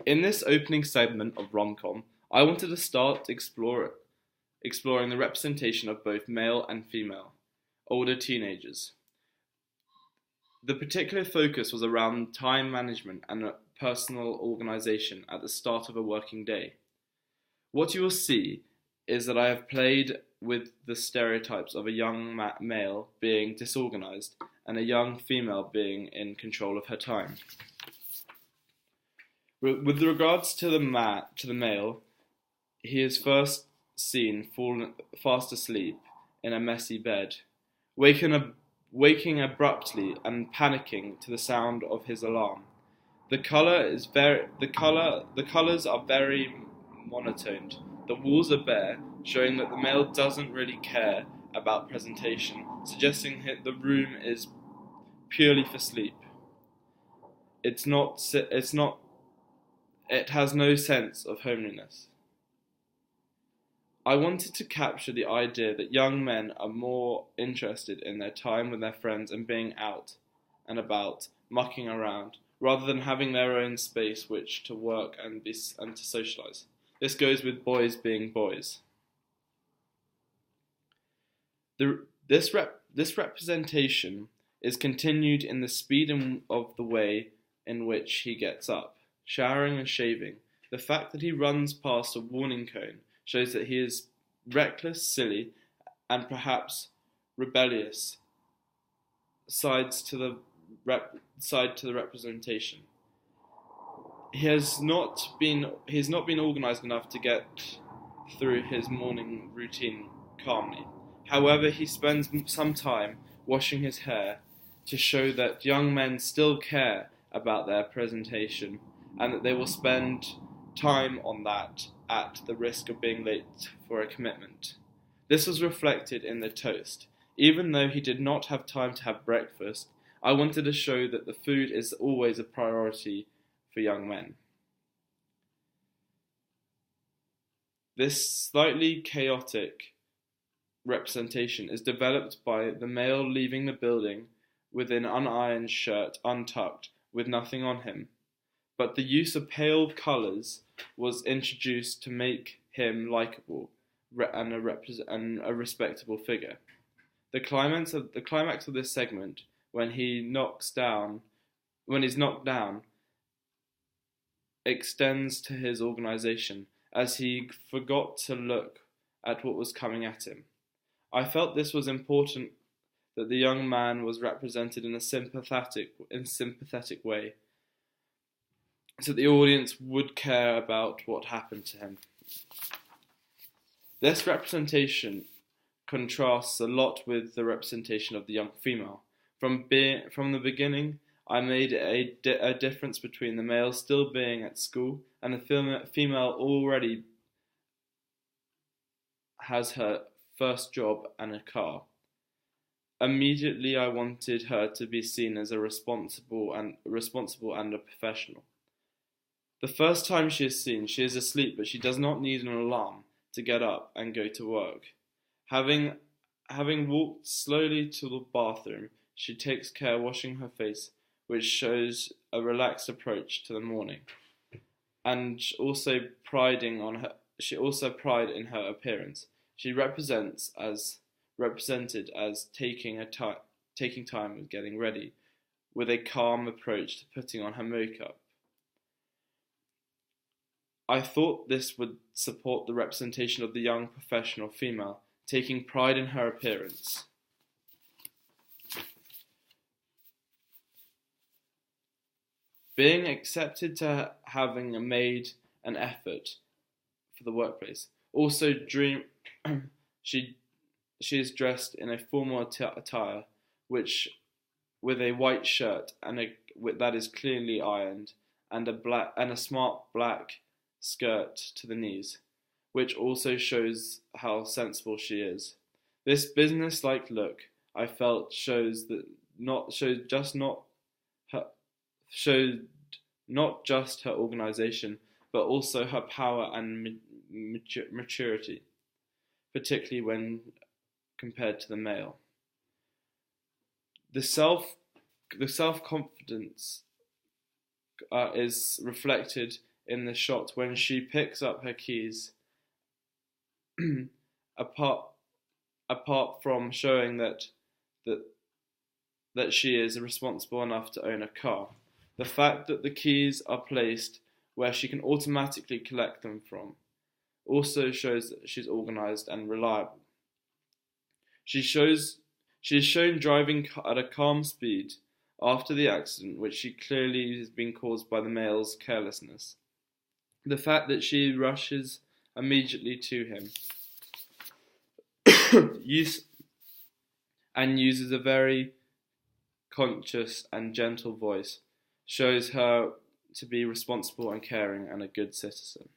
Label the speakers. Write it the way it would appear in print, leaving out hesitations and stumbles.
Speaker 1: In this opening segment of Romcom, I wanted to start exploring the representation of both male and female, older teenagers. The particular focus was around time management and personal organization at the start of a working day. What you will see is that I have played with the stereotypes of a young male being disorganized and a young female being in control of her time. With regards to the male, he is first seen falling fast asleep in a messy bed, waking abruptly and panicking to the sound of his alarm. The colors are very monotoned. The walls are bare, showing that the male doesn't really care about presentation, suggesting that the room is purely for sleep. It has no sense of homeliness. I wanted to capture the idea that young men are more interested in their time with their friends and being out and about, mucking around, rather than having their own space which to work and to socialise. This goes with boys being boys. This representation is continued in the speed of the way in which he gets up, showering and shaving. The fact that he runs past a warning cone shows that he is reckless, silly, and perhaps rebellious sides to the representation. He has not been organised enough to get through his morning routine calmly. However, he spends some time washing his hair to show that young men still care about their presentation and that they will spend time on that at the risk of being late for a commitment. This was reflected in the toast. Even though he did not have time to have breakfast, I wanted to show that the food is always a priority for young men. This slightly chaotic representation is developed by the male leaving the building with an unironed shirt untucked with nothing on him, but the use of pale colours was introduced to make him likeable and a respectable figure. The climax of this segment, when he's knocked down, extends to his organisation, as he forgot to look at what was coming at him. I felt this was important, that the young man was represented in a sympathetic way, so the audience would care about what happened to him. This representation contrasts a lot with the representation of the young female. From the beginning, I made a difference between the male still being at school and the female already has her first job and a car. Immediately, I wanted her to be seen as a responsible and a professional. The first time she is seen, she is asleep, but she does not need an alarm to get up and go to work. Having walked slowly to the bathroom, she takes care washing her face, which shows a relaxed approach to the morning, and also pride in her appearance. She represented as taking time with getting ready, with a calm approach to putting on her makeup. I thought this would support the representation of the young professional female, taking pride in her appearance. Being accepted to having made an effort for the workplace. Also, she is dressed in a formal attire, with a white shirt that is clearly ironed, and a smart black skirt to the knees, which also shows how sensible she is. This business-like look, I felt, showed not just her organisation, but also her power and maturity, particularly when compared to the male. The self-confidence is reflected in the shot when she picks up her keys. apart apart from showing that that she is responsible enough to own a car, the fact that the keys are placed where she can automatically collect them from also shows that she's organized and reliable. She is shown driving at a calm speed after the accident, which she clearly has been caused by the male's carelessness. The fact that she rushes immediately to him uses a very conscious and gentle voice shows her to be responsible and caring and a good citizen.